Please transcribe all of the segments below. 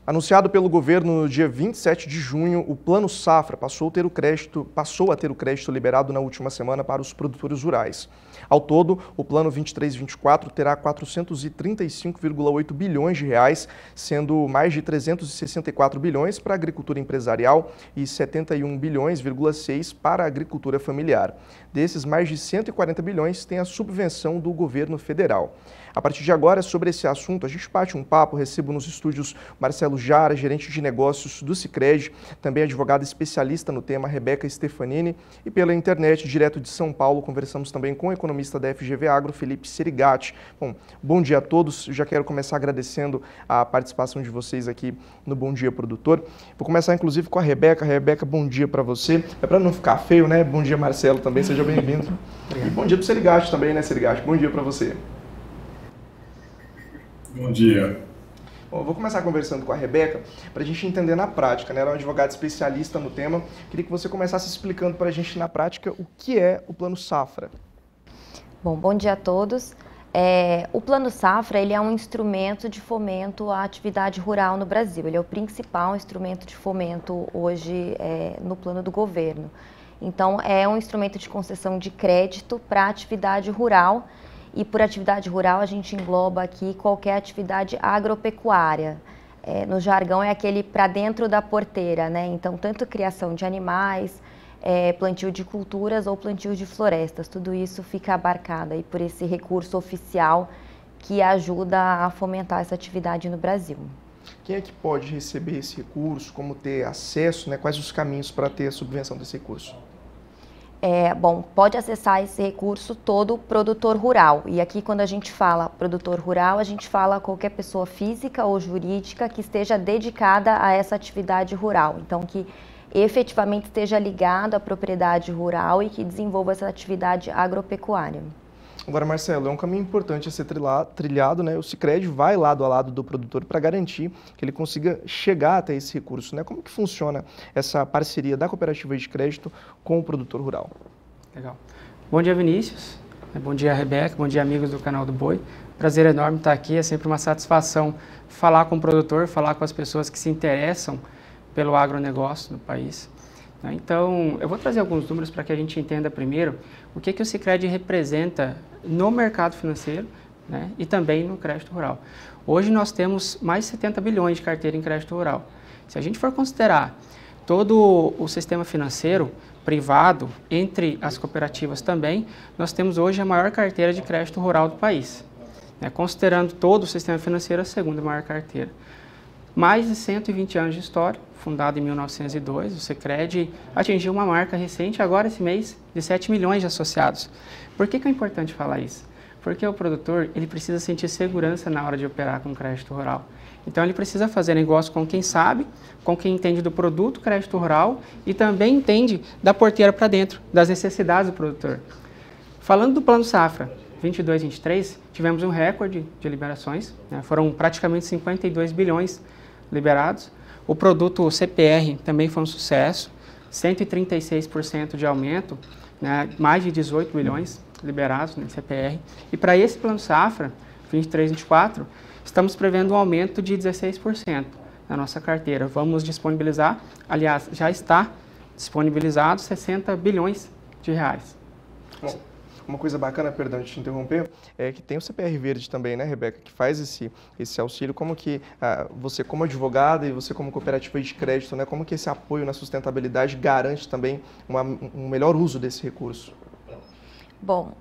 Anunciado pelo governo no dia 27 de junho, o Plano Safra passou a ter o crédito liberado na última semana para os produtores rurais. Ao todo, o Plano 23-24 terá 435,8 bilhões de reais, sendo mais de 364 bilhões para a agricultura empresarial e 71,6 bilhões para a agricultura familiar. Desses, mais de 140 bilhões têm a subvenção do governo federal. A partir de agora, sobre esse assunto, a gente bate um papo, recebo nos estúdios Marcelo Jara, gerente de negócios do Sicredi, também advogada especialista no tema, Rebeca Stefanini, e pela internet, direto de São Paulo, conversamos também com o economista da FGV Agro, Felipe Serigati. Bom dia a todos, eu já quero começar agradecendo a participação de vocês aqui no Bom Dia Produtor. Vou começar inclusive com a Rebeca. Rebeca, bom dia para você. É para não ficar feio, né? Bom dia, Marcelo, também, seja bem-vindo. E bom dia para o Serigati também, né, Serigati? Bom dia para você. Bom dia. Bom, eu vou começar conversando com a Rebeca para a gente entender na prática, né? Ela é uma advogada especialista no tema. Queria que você começasse explicando para a gente na prática o que é o Plano Safra. Bom dia a todos. O Plano Safra ele é um instrumento de fomento à atividade rural no Brasil. Ele é o principal instrumento de fomento hoje no plano do governo. Então, é um instrumento de concessão de crédito para a atividade rural. E por atividade rural a gente engloba aqui qualquer atividade agropecuária. No jargão é aquele para dentro da porteira, né? Então, tanto criação de animais, plantio de culturas ou plantio de florestas, tudo isso fica abarcado aí por esse recurso oficial que ajuda a fomentar essa atividade no Brasil. Quem é que pode receber esse recurso, como ter acesso, né? Quais os caminhos para ter a subvenção desse recurso? Pode acessar esse recurso todo produtor rural. E aqui, quando a gente fala produtor rural, a gente fala qualquer pessoa física ou jurídica que esteja dedicada a essa atividade rural. Então, que efetivamente esteja ligado à propriedade rural e que desenvolva essa atividade agropecuária. Agora, Marcelo, é um caminho importante a ser trilhado, né? O Sicredi vai lado a lado do produtor para garantir que ele consiga chegar até esse recurso, né? Como que funciona essa parceria da cooperativa de crédito com o produtor rural? Legal. Bom dia, Vinícius. Bom dia, Rebeca. Bom dia, amigos do canal do Boi. Prazer enorme estar aqui. É sempre uma satisfação falar com o produtor, falar com as pessoas que se interessam pelo agronegócio no país. Então, eu vou trazer alguns números para que a gente entenda primeiro o que o Sicredi representa no mercado financeiro, né, e também no crédito rural. Hoje nós temos mais de 70 bilhões de carteira em crédito rural. Se a gente for considerar todo o sistema financeiro privado, entre as cooperativas também, nós temos hoje a maior carteira de crédito rural do país. Considerando todo o sistema financeiro, a segunda maior carteira. Mais de 120 anos de história, fundado em 1902, o Sicredi atingiu uma marca recente, agora esse mês, de 7 milhões de associados. Por que é importante falar isso? Porque o produtor ele precisa sentir segurança na hora de operar com crédito rural. Então ele precisa fazer negócio com quem sabe, com quem entende do produto crédito rural e também entende da porteira para dentro, das necessidades do produtor. Falando do Plano Safra 22-23, tivemos um recorde de liberações, né? Foram praticamente 52 bilhões liberados. O produto CPR também foi um sucesso, 136% de aumento, né? Mais de 18 bilhões liberados no CPR. E para esse Plano Safra, 23-24, estamos prevendo um aumento de 16% na nossa carteira. Vamos disponibilizar, aliás, já está disponibilizado 60 bilhões de reais. Bom, uma coisa bacana, perdão de te interromper, é que tem o CPR Verde também, né, Rebeca, que faz esse auxílio. Como que você como advogada e você como cooperativa de crédito, né, como que esse apoio na sustentabilidade garante também um melhor uso desse recurso? Bom,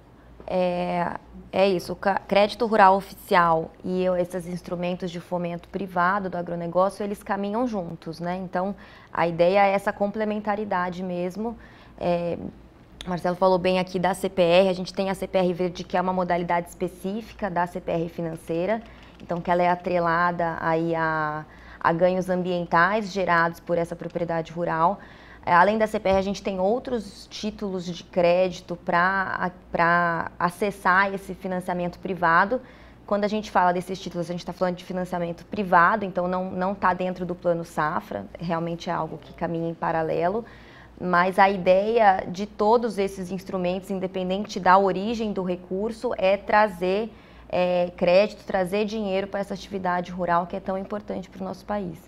é isso, o crédito rural oficial e esses instrumentos de fomento privado do agronegócio, eles caminham juntos, né? Então, a ideia é essa complementaridade mesmo. O Marcelo falou bem aqui da CPR, a gente tem a CPR Verde, que é uma modalidade específica da CPR financeira, então que ela é atrelada aí a ganhos ambientais gerados por essa propriedade rural. Além da CPR, a gente tem outros títulos de crédito para acessar esse financiamento privado. Quando a gente fala desses títulos, a gente está falando de financiamento privado, então não está dentro do Plano Safra, realmente é algo que caminha em paralelo. Mas a ideia de todos esses instrumentos, independente da origem do recurso, é trazer crédito, trazer dinheiro para essa atividade rural que é tão importante para o nosso país.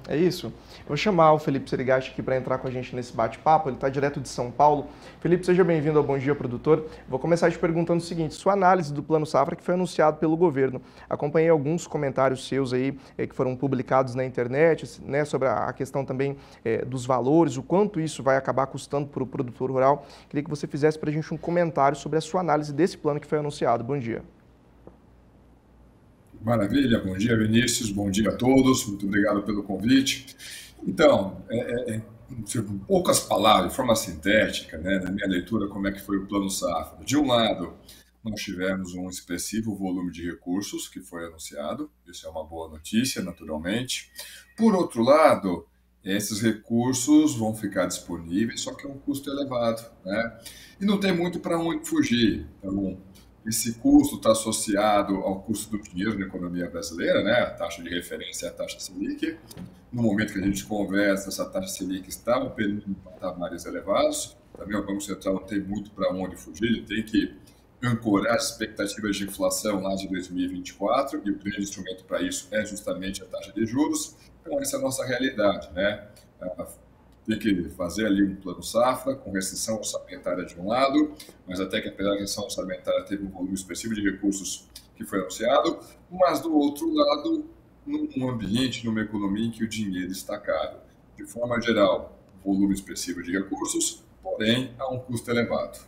É isso? Vou chamar o Felipe Serigache aqui para entrar com a gente nesse bate-papo. Ele está direto de São Paulo. Felipe, seja bem-vindo ao Bom Dia, Produtor. Vou começar te perguntando o seguinte: sua análise do Plano Safra que foi anunciado pelo governo. Acompanhei alguns comentários seus aí que foram publicados na internet, né, sobre a questão também dos valores, o quanto isso vai acabar custando para o produtor rural. Queria que você fizesse para a gente um comentário sobre a sua análise desse plano que foi anunciado. Bom dia. Maravilha, bom dia, Vinícius, bom dia a todos, muito obrigado pelo convite. Então, em poucas palavras, de forma sintética, né, na minha leitura, como é que foi o Plano Safra. De um lado, nós tivemos um expressivo volume de recursos que foi anunciado, isso é uma boa notícia, naturalmente. Por outro lado, esses recursos vão ficar disponíveis, só que é um custo elevado, né? E não tem muito para onde fugir. Então, esse custo está associado ao custo do dinheiro na economia brasileira, né? A taxa de referência é a taxa Selic. No momento que a gente conversa, essa taxa Selic está operando em patamares elevados. Também o Banco Central não tem muito para onde fugir, ele tem que ancorar as expectativas de inflação lá de 2024, e o grande instrumento para isso é justamente a taxa de juros. Então, essa é a nossa realidade, né? Tem que fazer ali um plano safra com restrição orçamentária de um lado, mas até que apesar da restrição orçamentária teve um volume expressivo de recursos que foi anunciado, mas do outro lado, num ambiente, numa economia em que o dinheiro está caro. De forma geral, volume expressivo de recursos, porém a um custo elevado.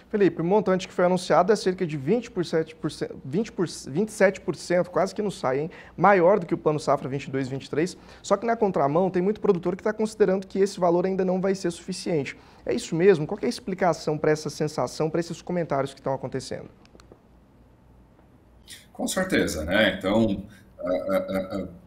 Felipe, o montante que foi anunciado é cerca de 27%, quase que não sai, hein? Maior do que o Plano Safra 22-23, só que na contramão tem muito produtor que está considerando que esse valor ainda não vai ser suficiente. É isso mesmo? Qual que é a explicação para essa sensação, para esses comentários que estão acontecendo? Com certeza, né? Então,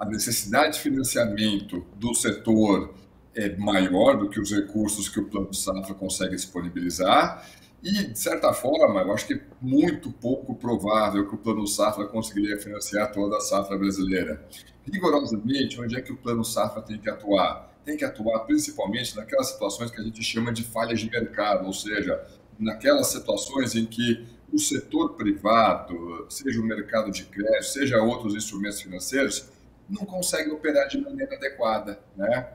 a necessidade de financiamento do setor é maior do que os recursos que o Plano Safra consegue disponibilizar. E, de certa forma, eu acho que é muito pouco provável que o Plano Safra conseguiria financiar toda a safra brasileira. Rigorosamente, onde é que o Plano Safra tem que atuar? Tem que atuar principalmente naquelas situações que a gente chama de falhas de mercado, ou seja, naquelas situações em que o setor privado, seja o mercado de crédito, seja outros instrumentos financeiros, não conseguem operar de maneira adequada, né?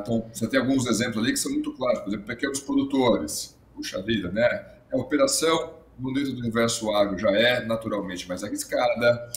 Então, você tem alguns exemplos ali que são muito claros, por exemplo, pequenos produtores. Puxa vida, né? A operação no dentro do universo agro já é naturalmente mais arriscada,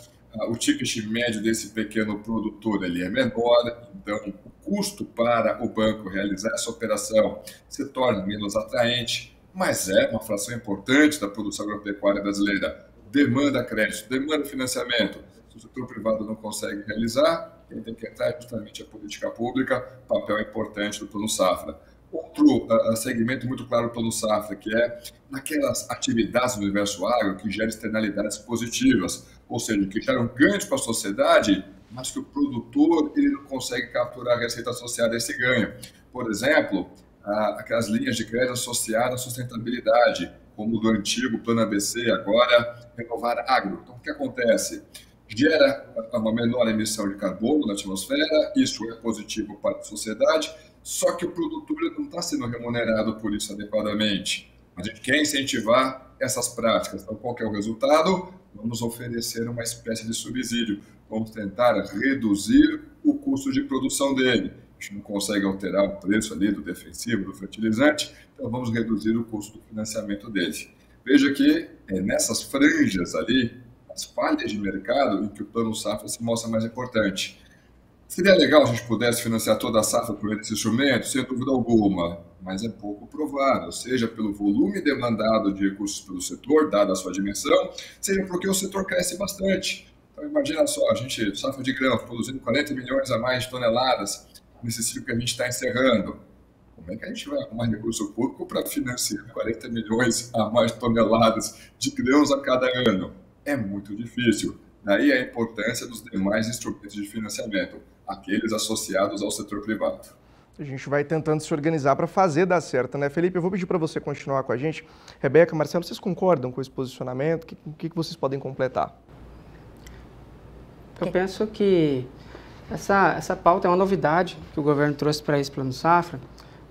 o ticket médio desse pequeno produtor ele é menor, então o custo para o banco realizar essa operação se torna menos atraente, mas é uma fração importante da produção agropecuária brasileira. Demanda crédito, demanda financiamento. Se o setor privado não consegue realizar, quem tem que entrar é justamente a política pública, papel importante do Plano Safra. Outro segmento muito claro do Plano Safra, que é naquelas atividades do universo agro que geram externalidades positivas, ou seja, que geram ganhos para a sociedade, mas que o produtor ele não consegue capturar a receita associada a esse ganho. Por exemplo, aquelas linhas de crédito associadas à sustentabilidade, como do antigo Plano ABC, agora Renovar Agro. Então, o que acontece? Gera uma menor emissão de carbono na atmosfera, isso é positivo para a sociedade, só que o produtor não está sendo remunerado por isso adequadamente. A gente quer incentivar essas práticas. Então, qual que é o resultado? Vamos oferecer uma espécie de subsídio. Vamos tentar reduzir o custo de produção dele. A gente não consegue alterar o preço ali do defensivo, do fertilizante, então vamos reduzir o custo do financiamento dele. Veja que nessas franjas ali, as falhas de mercado em que o Plano Safra se mostra mais importante. Seria legal se a gente pudesse financiar toda a safra por esse instrumento, sem dúvida alguma, mas é pouco provável, seja pelo volume demandado de recursos pelo setor, dada a sua dimensão, seja porque o setor cresce bastante. Então, imagina só, a gente, safra de grãos, produzindo 40 milhões a mais de toneladas nesse ciclo que a gente está encerrando. Como é que a gente vai arrumar recurso público para financiar 40 milhões a mais de toneladas de grãos a cada ano? É muito difícil. Daí a importância dos demais instrumentos de financiamento, aqueles associados ao setor privado. A gente vai tentando se organizar para fazer dar certo, né? Felipe, eu vou pedir para você continuar com a gente. Rebeca, Marcelo, vocês concordam com esse posicionamento? O que vocês podem completar? Eu penso que essa pauta é uma novidade que o governo trouxe para esse Plano Safra,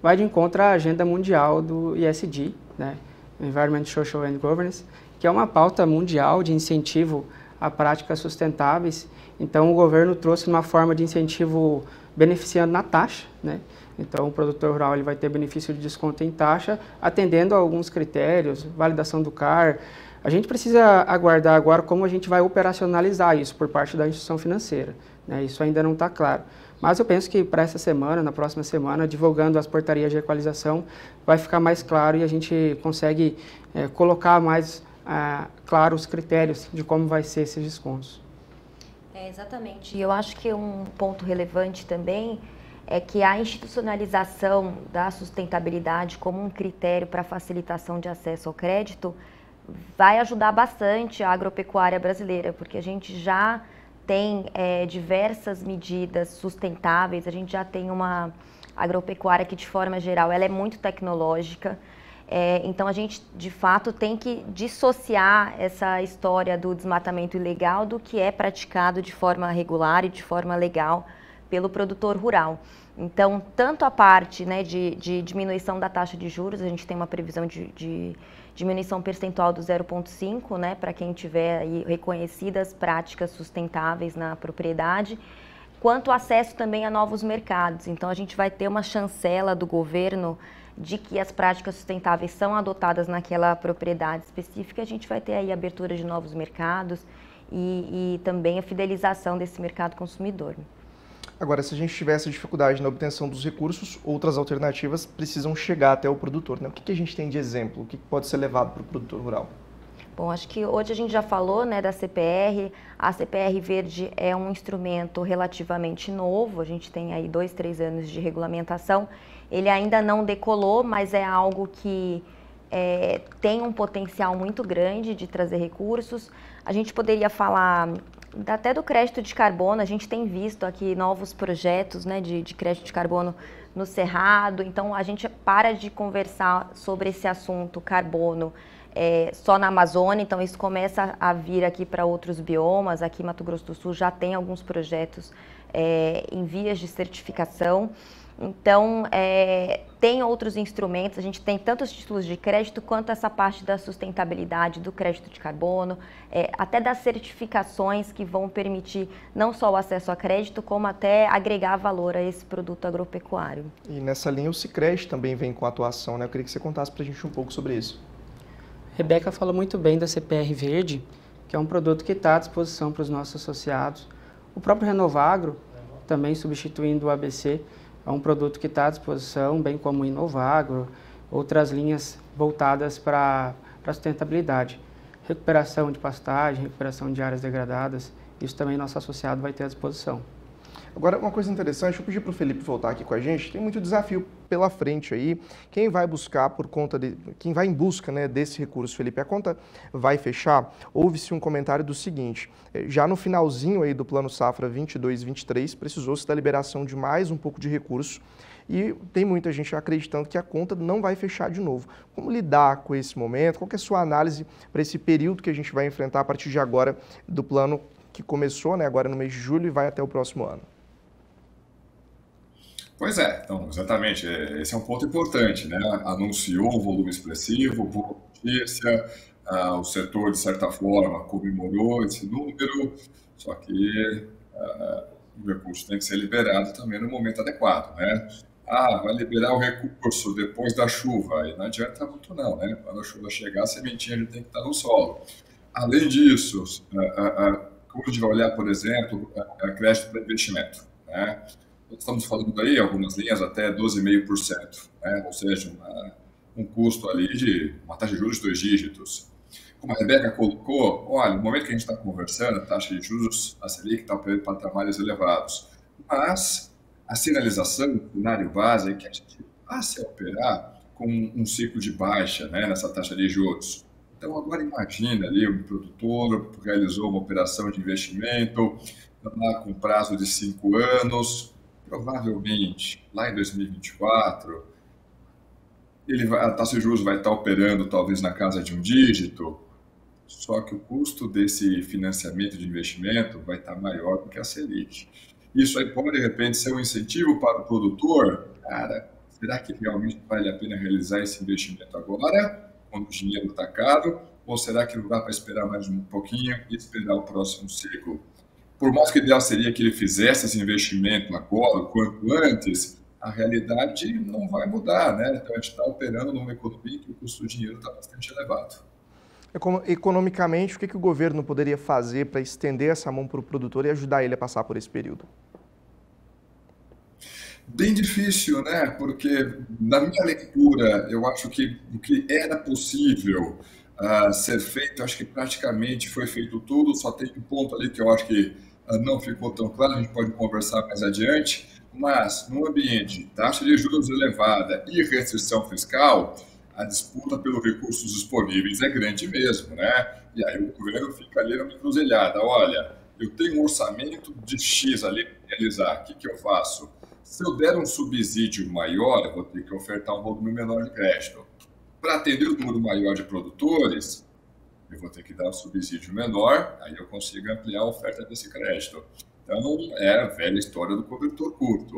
vai de encontro à agenda mundial do ESG, né? Environment, Social and Governance, que é uma pauta mundial de incentivo a práticas sustentáveis. Então, o governo trouxe uma forma de incentivo beneficiando na taxa, né? Então, o produtor rural ele vai ter benefício de desconto em taxa, atendendo a alguns critérios, validação do CAR. A gente precisa aguardar agora como a gente vai operacionalizar isso por parte da instituição financeira, né? Isso ainda não está claro. Mas eu penso que para essa semana, na próxima semana, divulgando as portarias de equalização, vai ficar mais claro e a gente consegue colocar mais claro os critérios de como vai ser esses descontos. Exatamente. E eu acho que um ponto relevante também é que a institucionalização da sustentabilidade como um critério para facilitação de acesso ao crédito vai ajudar bastante a agropecuária brasileira, porque a gente já tem diversas medidas sustentáveis, a gente já tem uma agropecuária que, de forma geral, ela é muito tecnológica. Então, a gente, de fato, tem que dissociar essa história do desmatamento ilegal do que é praticado de forma regular e de forma legal pelo produtor rural. Então, tanto a parte, né, de diminuição da taxa de juros, a gente tem uma previsão de diminuição percentual do 0,5, né, para quem tiver aí reconhecidas práticas sustentáveis na propriedade, quanto acesso também a novos mercados. Então, a gente vai ter uma chancela do governo de que as práticas sustentáveis são adotadas naquela propriedade específica, a gente vai ter aí a abertura de novos mercados e também a fidelização desse mercado consumidor. Agora, se a gente tivesse dificuldade na obtenção dos recursos, outras alternativas precisam chegar até o produtor, né? O que a gente tem de exemplo? O que pode ser levado para o produtor rural? Bom, acho que hoje a gente já falou, né, da CPR. A CPR Verde é um instrumento relativamente novo, a gente tem aí 2, 3 anos de regulamentação. Ele ainda não decolou, mas é algo que tem um potencial muito grande de trazer recursos. A gente poderia falar até do crédito de carbono, a gente tem visto aqui novos projetos, né, de crédito de carbono no Cerrado, então a gente para de conversar sobre esse assunto carbono só na Amazônia, então isso começa a vir aqui para outros biomas. Aqui em Mato Grosso do Sul já tem alguns projetos em vias de certificação. Então, tem outros instrumentos, a gente tem tanto os títulos de crédito quanto essa parte da sustentabilidade, do crédito de carbono, até das certificações que vão permitir não só o acesso a crédito, como até agregar valor a esse produto agropecuário. E nessa linha o Sicredi também vem com atuação, né? Eu queria que você contasse para a gente um pouco sobre isso. Rebeca falou muito bem da CPR Verde, que é um produto que está à disposição para os nossos associados. O próprio Renovagro, também substituindo o ABC, é um produto que está à disposição, bem como o Inovagro, outras linhas voltadas para a sustentabilidade. Recuperação de pastagem, recuperação de áreas degradadas, isso também nosso associado vai ter à disposição. Agora, uma coisa interessante, eu pedi para o Felipe voltar aqui com a gente, tem muito desafio pela frente aí. Quem vai buscar quem vai em busca, né, desse recurso, Felipe, a conta vai fechar? Houve-se um comentário do seguinte: já no finalzinho aí do Plano Safra 22-23, precisou-se da liberação de mais um pouco de recurso e tem muita gente acreditando que a conta não vai fechar de novo. Como lidar com esse momento? Qual que é a sua análise para esse período que a gente vai enfrentar a partir de agora do plano que começou, né, agora no mês de julho e vai até o próximo ano? Pois é, então, exatamente, esse é um ponto importante, né? Anunciou um volume expressivo, boa notícia, o setor, de certa forma, comemorou esse número, só que o recurso tem que ser liberado também no momento adequado, né? Vai liberar o recurso depois da chuva, aí não adianta muito não, né? Quando a chuva chegar, a sementinha já tem que estar no solo. Além disso, como a gente vai olhar, por exemplo, a crédito para investimento, né? Estamos falando aí algumas linhas até 12,5%, né? Ou seja, um custo ali de uma taxa de juros de 2 dígitos. Como a Rebeca colocou, olha, no momento que a gente está conversando, a taxa de juros, a Selic está operando patamares elevados. Mas a sinalização, o cenário base é que a gente passe a operar com um ciclo de baixa, né, nessa taxa de juros. Então, agora imagina ali o produtor realizou uma operação de investimento lá com prazo de 5 anos, provavelmente lá em 2024, a taxa de juros vai estar operando talvez na casa de 1 dígito, só que o custo desse financiamento de investimento vai estar maior do que a Selic. Isso aí pode, de repente, ser um incentivo para o produtor. Cara, será que realmente vale a pena realizar esse investimento agora, quando o dinheiro está caro, ou será que não dá para esperar mais um pouquinho e esperar o próximo ciclo? por mais que o ideal seria que ele fizesse esse investimento agora, o quanto antes, a realidade não vai mudar, né? Então, a gente está operando numa economia que o custo do dinheiro está bastante elevado. Economicamente, o que o governo poderia fazer para estender essa mão para o produtor e ajudar ele a passar por esse período? Bem difícil, né? Porque, na minha leitura, eu acho que o que era possível ser feito, acho que praticamente foi feito tudo, só tem um ponto ali que eu acho que não ficou tão claro, a gente pode conversar mais adiante, mas no ambiente de taxa de juros elevada e restrição fiscal, a disputa pelos recursos disponíveis é grande mesmo, né? E aí o governo fica ali numa encruzilhada, olha, eu tenho um orçamento de X ali para realizar, o que eu faço? Se eu der um subsídio maior, eu vou ter que ofertar um volume menor de crédito. Para atender o número maior de produtores, eu vou ter que dar um subsídio menor, aí eu consigo ampliar a oferta desse crédito. Então, é a velha história do cobertor curto.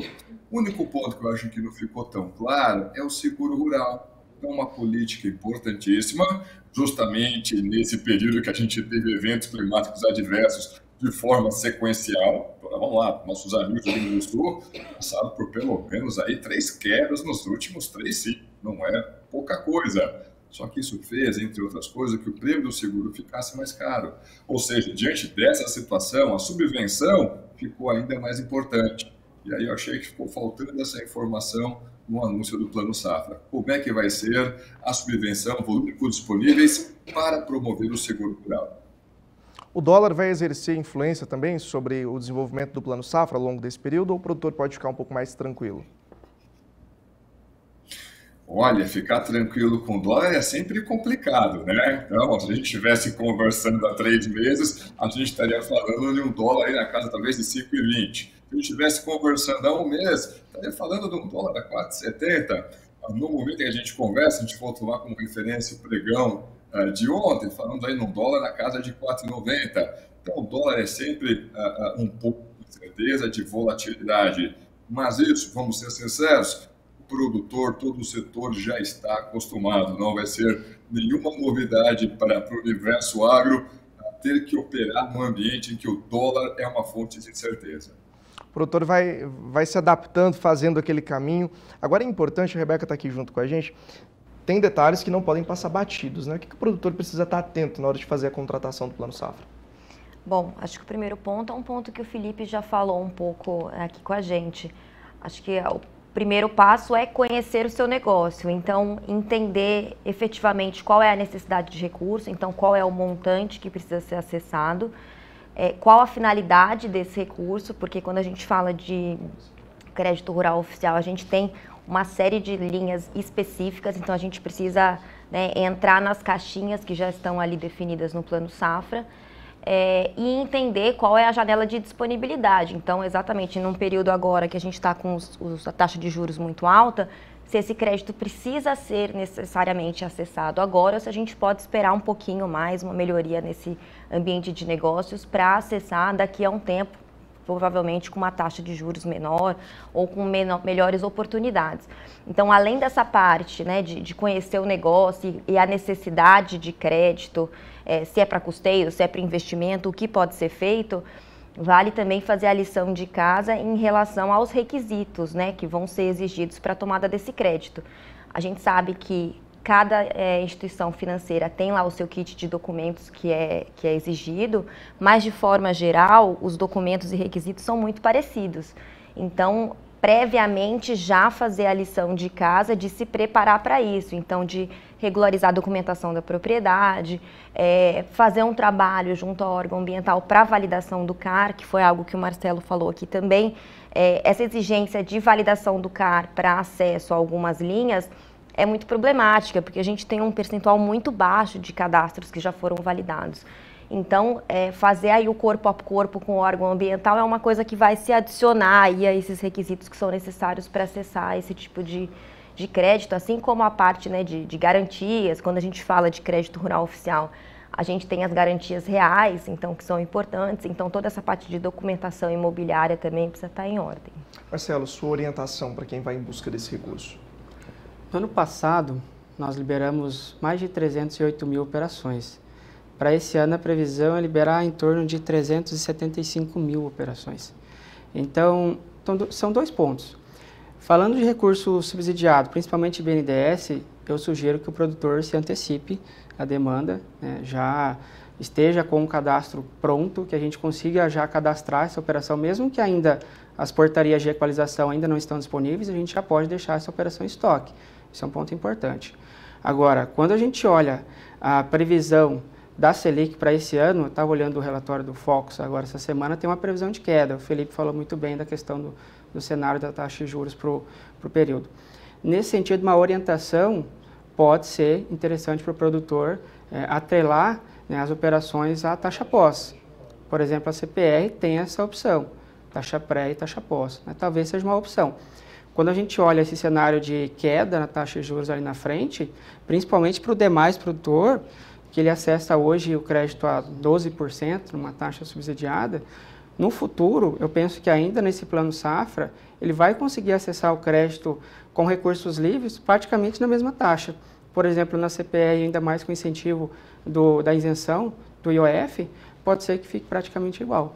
O único ponto que eu acho que não ficou tão claro é o seguro rural. Então, uma política importantíssima, justamente nesse período que a gente teve eventos climáticos adversos de forma sequencial. Então, vamos lá, nossos amigos do Rio Grande do Sul passaram por pelo menos aí 3 quedas nos últimos 3 ciclos. Não é pouca coisa. Só que isso fez, entre outras coisas, que o prêmio do seguro ficasse mais caro. Ou seja, diante dessa situação, a subvenção ficou ainda mais importante. E aí eu achei que ficou faltando essa informação no anúncio do Plano Safra. Como é que vai ser a subvenção, volume de recursos disponíveis para promover o seguro rural? O dólar vai exercer influência também sobre o desenvolvimento do Plano Safra ao longo desse período, ou o produtor pode ficar um pouco mais tranquilo? Olha, ficar tranquilo com o dólar é sempre complicado, né? Então, se a gente estivesse conversando há 3 meses, a gente estaria falando de um dólar aí na casa talvez de 5,20. Se a gente estivesse conversando há um mês, estaria falando de um dólar a 4,70. No momento que a gente conversa, a gente for tomar como referência o pregão de ontem, falando aí num dólar na casa de 4,90. Então, o dólar é sempre um pouco de incerteza, de volatilidade. Mas isso, vamos ser sinceros, o produtor, todo o setor já está acostumado. Não vai ser nenhuma novidade para o universo agro ter que operar num ambiente em que o dólar é uma fonte de incerteza. O produtor vai se adaptando, fazendo aquele caminho. Agora é importante, a Rebeca está aqui junto com a gente, tem detalhes que não podem passar batidos, né? O que o produtor precisa estar atento na hora de fazer a contratação do Plano Safra? Bom, acho que o primeiro ponto é um ponto que o Felipe já falou um pouco aqui com a gente. Acho que o primeiro passo é conhecer o seu negócio, então entender efetivamente qual é a necessidade de recurso, então qual é o montante que precisa ser acessado, qual a finalidade desse recurso, porque quando a gente fala de crédito rural oficial, a gente tem uma série de linhas específicas, então a gente precisa, né, entrar nas caixinhas que já estão ali definidas no Plano Safra e entender qual é a janela de disponibilidade. Então, exatamente num período agora que a gente está com a taxa de juros muito alta, se esse crédito precisa ser necessariamente acessado agora, ou se a gente pode esperar um pouquinho mais, uma melhoria nesse ambiente de negócios para acessar daqui a um tempo, provavelmente com uma taxa de juros menor ou com melhores oportunidades. Então, além dessa parte, né, de conhecer o negócio e a necessidade de crédito, se é para custeio, se é para investimento, o que pode ser feito, vale também fazer a lição de casa em relação aos requisitos, né, que vão ser exigidos para a tomada desse crédito. A gente sabe que cada instituição financeira tem lá o seu kit de documentos que é exigido, mas de forma geral, os documentos e requisitos são muito parecidos. Então, previamente já fazer a lição de casa, de se preparar para isso. Então, de regularizar a documentação da propriedade, fazer um trabalho junto ao órgão ambiental para validação do CAR, que foi algo que o Marcelo falou aqui também. Essa exigência de validação do CAR para acesso a algumas linhas é muito problemática, porque a gente tem um percentual muito baixo de cadastros que já foram validados. Então, fazer aí o corpo a corpo com o órgão ambiental é uma coisa que vai se adicionar aí a esses requisitos que são necessários para acessar esse tipo de crédito, assim como a parte, né, de garantias. Quando a gente fala de crédito rural oficial, a gente tem as garantias reais, então, que são importantes. Então, toda essa parte de documentação imobiliária também precisa estar em ordem. Marcelo, sua orientação para quem vai em busca desse recurso? No ano passado, nós liberamos mais de 308 mil operações. para esse ano a previsão é liberar em torno de 375 mil operações. Então, são 2 pontos. Falando de recurso subsidiado, principalmente BNDES, eu sugiro que o produtor se antecipe à demanda, né, já esteja com o cadastro pronto, que a gente consiga já cadastrar essa operação, mesmo que ainda as portarias de equalização ainda não estão disponíveis, a gente já pode deixar essa operação em estoque. Isso é um ponto importante. Agora, quando a gente olha a previsão da Selic para esse ano, eu estava olhando o relatório do Focus agora essa semana, tem uma previsão de queda. O Felipe falou muito bem da questão do cenário da taxa de juros para o período. Nesse sentido, uma orientação pode ser interessante para o produtor atrelar, né, as operações à taxa pós. Por exemplo, a CPR tem essa opção, taxa pré e taxa pós, né? Talvez seja uma opção. Quando a gente olha esse cenário de queda na taxa de juros ali na frente, principalmente para o demais produtor, que ele acessa hoje o crédito a 12%, numa taxa subsidiada, no futuro, eu penso que ainda nesse plano safra, ele vai conseguir acessar o crédito com recursos livres praticamente na mesma taxa. Por exemplo, na CPR, ainda mais com o incentivo da isenção do IOF, pode ser que fique praticamente igual.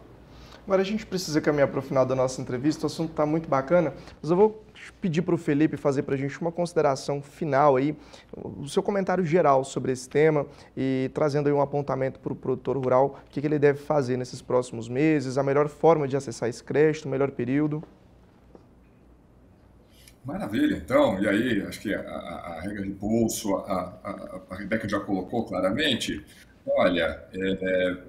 Agora a gente precisa caminhar para o final da nossa entrevista, o assunto está muito bacana, mas eu vou pedir para o Felipe fazer para a gente uma consideração final aí, o seu comentário geral sobre esse tema e trazendo aí um apontamento para o produtor rural, o que ele deve fazer nesses próximos meses, a melhor forma de acessar esse crédito, o melhor período. Maravilha, então, e aí, acho que a regra de bolso, a Rebeca já colocou claramente. Olha,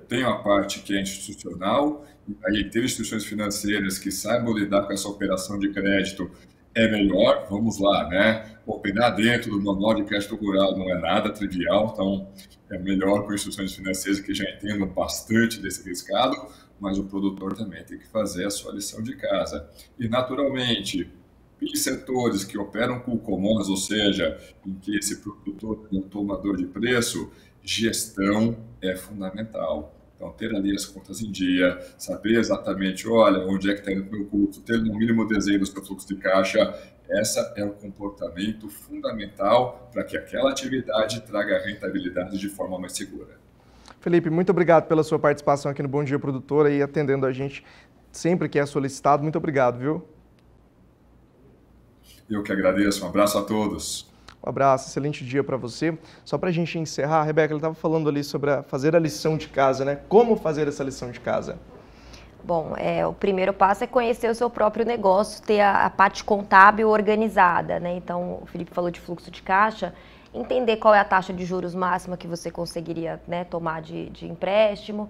tem uma parte que é institucional, e aí ter instituições financeiras que saibam lidar com essa operação de crédito é melhor, vamos lá, né? Operar dentro do manual de crédito rural não é nada trivial, então é melhor com instituições financeiras que já entendam bastante desse riscado, mas o produtor também tem que fazer a sua lição de casa. E, naturalmente, em setores que operam com commons, ou seja, em que esse produtor é um tomador de preço, gestão é fundamental. Então, ter ali as contas em dia, saber exatamente, olha, onde é que está indo o meu custo, ter no mínimo desenho do seu fluxo de caixa, essa é um comportamento fundamental para que aquela atividade traga rentabilidade de forma mais segura. Felipe, muito obrigado pela sua participação aqui no Bom Dia Produtora e atendendo a gente sempre que é solicitado. Muito obrigado, viu? Eu que agradeço. Um abraço a todos. Um abraço, excelente dia para você. Só para a gente encerrar, Rebeca, ele estava falando ali sobre fazer a lição de casa, né? Como fazer essa lição de casa? Bom, o primeiro passo é conhecer o seu próprio negócio, ter a parte contábil organizada, né? Então, o Felipe falou de fluxo de caixa, entender qual é a taxa de juros máxima que você conseguiria, né, tomar de empréstimo.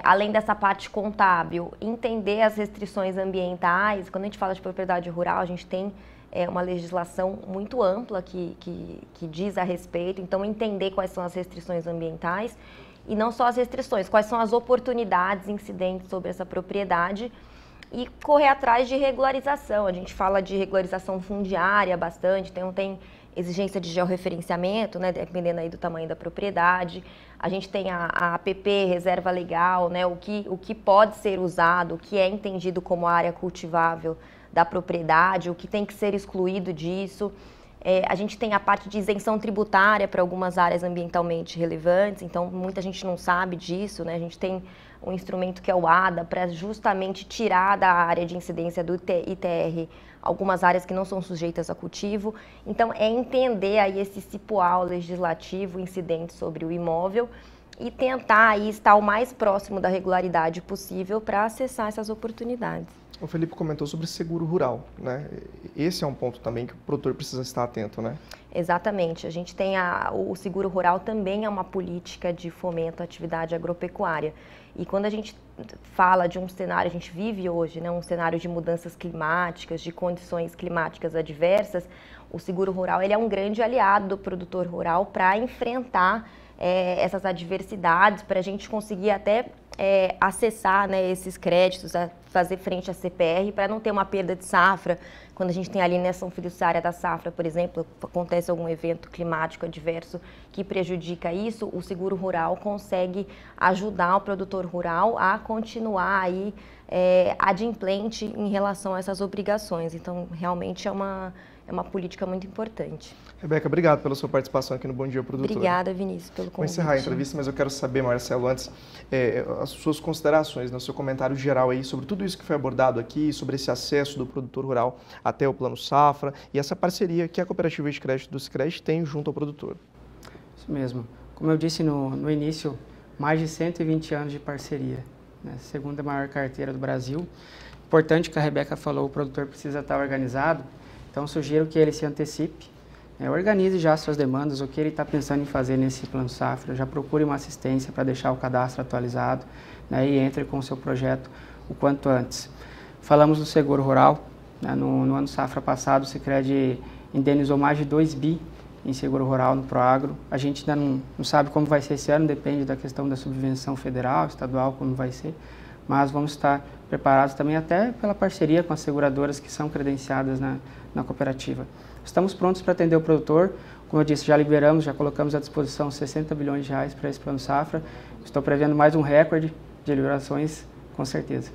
Além dessa parte contábil, entender as restrições ambientais. Quando a gente fala de propriedade rural, a gente tem uma legislação muito ampla que diz a respeito, então entender quais são as restrições ambientais e não só as restrições, quais são as oportunidades incidentes sobre essa propriedade e correr atrás de regularização. A gente fala de regularização fundiária bastante, então tem exigência de georreferenciamento, né, dependendo aí do tamanho da propriedade. A gente tem a APP, reserva legal, né, o que pode ser usado, o que é entendido como área cultivável da propriedade, o que tem que ser excluído disso. A gente tem a parte de isenção tributária para algumas áreas ambientalmente relevantes, então muita gente não sabe disso, né? A gente tem um instrumento que é o ADA para justamente tirar da área de incidência do ITR algumas áreas que não são sujeitas a cultivo. Então é entender aí esse cipoal legislativo incidente sobre o imóvel e tentar aí estar o mais próximo da regularidade possível para acessar essas oportunidades. O Felipe comentou sobre seguro rural, né? Esse é um ponto também que o produtor precisa estar atento, né? Exatamente. A gente tem o seguro rural também é uma política de fomento à atividade agropecuária. E quando a gente fala de um cenário, a gente vive hoje, né, um cenário de mudanças climáticas, de condições climáticas adversas, o seguro rural ele é um grande aliado do produtor rural para enfrentar essas adversidades, para a gente conseguir até acessar, né, esses créditos, fazer frente à CPR, para não ter uma perda de safra. Quando a gente tem a alienação fiduciária da safra, por exemplo, acontece algum evento climático adverso que prejudica isso, o seguro rural consegue ajudar o produtor rural a continuar aí adimplente em relação a essas obrigações. Então, realmente é é uma política muito importante. Rebeca, obrigado pela sua participação aqui no Bom Dia Produtor. Obrigada, Vinícius, pelo convite. Vou encerrar a entrevista, mas eu quero saber, Marcelo, antes, as suas considerações, né, o seu comentário geral aí sobre tudo isso que foi abordado aqui, sobre esse acesso do produtor rural até o Plano Safra e essa parceria que a Cooperativa de Crédito do Sicredi tem junto ao produtor. Isso mesmo. Como eu disse no início, mais de 120 anos de parceria, né? Segunda maior carteira do Brasil. Importante que a Rebeca falou, o produtor precisa estar organizado, então sugiro que ele se antecipe, organize já suas demandas, o que ele está pensando em fazer nesse Plano Safra, já procure uma assistência para deixar o cadastro atualizado, né, e entre com o seu projeto o quanto antes. Falamos do seguro rural, né, no ano Safra passado o Sicredi indenizou mais de 2 bi em seguro rural no Proagro. A gente ainda não sabe como vai ser esse ano, depende da questão da subvenção federal, estadual, como vai ser, mas vamos estar preparados também até pela parceria com as seguradoras que são credenciadas na cooperativa. Estamos prontos para atender o produtor. Como eu disse, já liberamos, já colocamos à disposição 60 bilhões de reais para esse Plano Safra. Estou prevendo mais um recorde de liberações, com certeza.